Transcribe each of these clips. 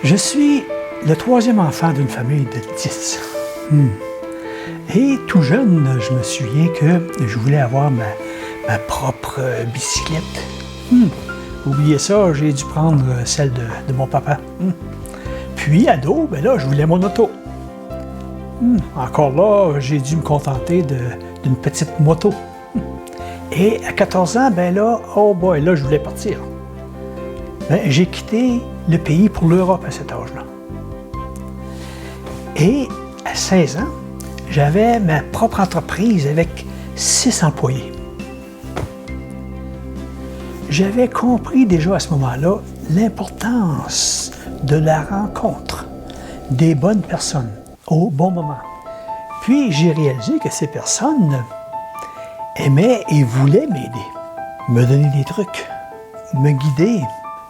Je suis le troisième enfant d'une famille de 10. Et tout jeune, je me souviens que je voulais avoir ma propre bicyclette. Oubliez ça, j'ai dû prendre celle de mon papa. Puis, ado, ben là, je voulais mon auto. Encore là, j'ai dû me contenter d'une petite moto. Et à 14 ans, ben là, oh boy, là, je voulais partir. Ben, j'ai quitté le pays pour l'Europe à cet âge-là. Et à 16 ans, j'avais ma propre entreprise avec 6 employés. J'avais compris déjà à ce moment-là l'importance de la rencontre des bonnes personnes au bon moment. Puis j'ai réalisé que ces personnes aimaient et voulaient m'aider, me donner des trucs, me guider,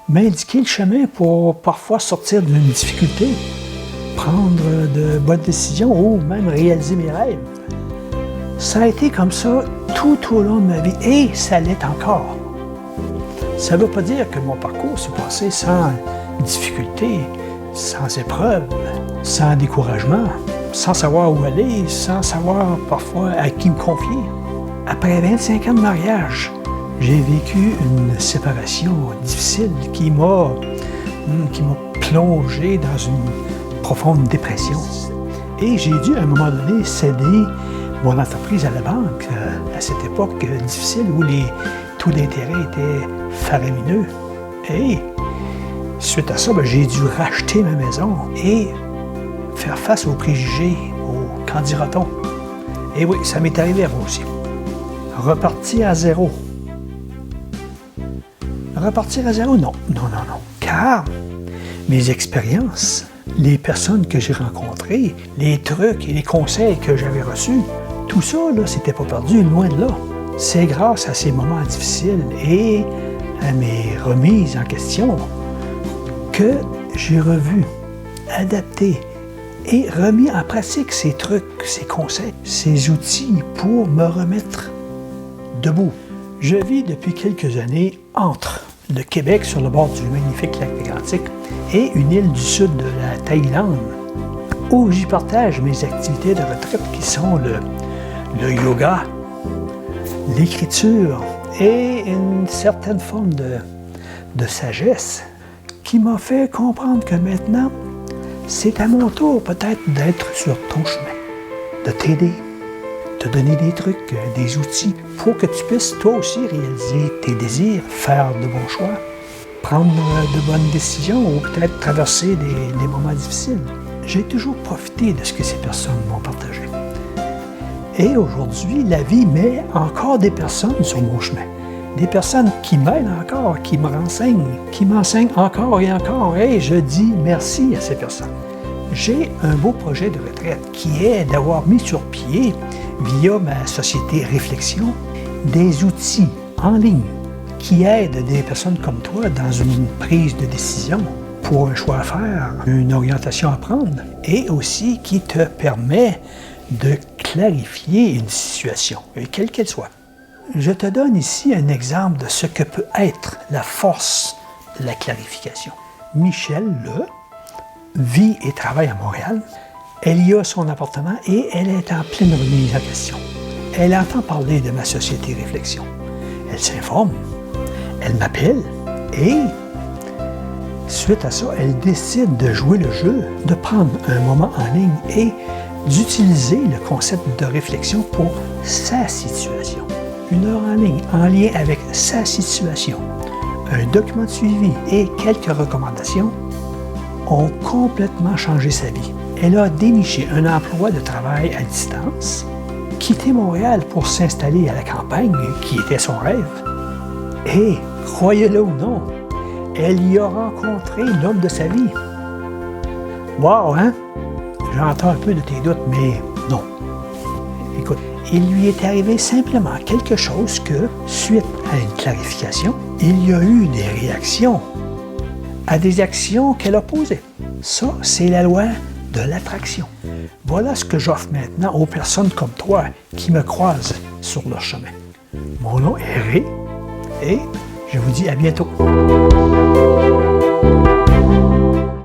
m'indiquer le chemin pour parfois sortir d'une difficulté, prendre de bonnes décisions ou même réaliser mes rêves. Ça a été comme ça tout au long de ma vie et ça l'est encore. Ça ne veut pas dire que mon parcours s'est passé sans difficulté, sans épreuve, sans découragement, sans savoir où aller, sans savoir parfois à qui me confier. Après 25 ans de mariage, j'ai vécu une séparation difficile qui m'a plongé dans une profonde dépression. Et j'ai dû à un moment donné céder mon entreprise à la banque à cette époque difficile où les taux d'intérêt étaient faramineux. Et suite à ça, j'ai dû racheter ma maison et faire face aux préjugés, aux qu'en dira-t-on. Et oui, ça m'est arrivé à moi aussi. Repartir à zéro. Repartir à zéro? Non. Car mes expériences, les personnes que j'ai rencontrées, les trucs et les conseils que j'avais reçus, tout ça, là, c'était pas perdu, loin de là. C'est grâce à ces moments difficiles et à mes remises en question que j'ai revu, adapté et remis en pratique ces trucs, ces conseils, ces outils pour me remettre debout. Je vis depuis quelques années entre le Québec, sur le bord du magnifique lac Mégantic, et une île du sud de la Thaïlande, où j'y partage mes activités de retraite qui sont le yoga, l'écriture et une certaine forme de sagesse qui m'a fait comprendre que maintenant, c'est à mon tour peut-être d'être sur ton chemin, de t'aider, te donner des trucs, des outils pour que tu puisses toi aussi réaliser tes désirs, faire de bons choix, prendre de bonnes décisions ou peut-être traverser des moments difficiles. J'ai toujours profité de ce que ces personnes m'ont partagé. Et aujourd'hui, la vie met encore des personnes sur mon chemin. Des personnes qui m'aident encore, qui me renseignent, qui m'enseignent encore et encore. Et je dis merci à ces personnes. J'ai un beau projet de retraite qui est d'avoir mis sur pied, via ma société Réflexion, des outils en ligne qui aident des personnes comme toi dans une prise de décision pour un choix à faire, une orientation à prendre, et aussi qui te permet de clarifier une situation, quelle qu'elle soit. Je te donne ici un exemple de ce que peut être la force de la clarification. Michel, là, vit et travaille à Montréal. Elle y a son appartement et elle est en pleine remise en question. Elle entend parler de ma société Réflexion. Elle s'informe, elle m'appelle et, suite à ça, elle décide de jouer le jeu, de prendre un moment en ligne et d'utiliser le concept de réflexion pour sa situation. Une heure en ligne en lien avec sa situation, un document de suivi et quelques recommandations ont complètement changé sa vie. Elle a déniché un emploi de travail à distance, quitté Montréal pour s'installer à la campagne, qui était son rêve. Et, croyez-le ou non, elle y a rencontré l'homme de sa vie. Wow, hein? J'entends un peu de tes doutes, mais non. Écoute, il lui est arrivé simplement quelque chose que, suite à une clarification, il y a eu des réactions à des actions qu'elle a posées. Ça, c'est la loi de l'attraction. Voilà ce que j'offre maintenant aux personnes comme toi qui me croisent sur leur chemin. Mon nom est Ré et je vous dis à bientôt.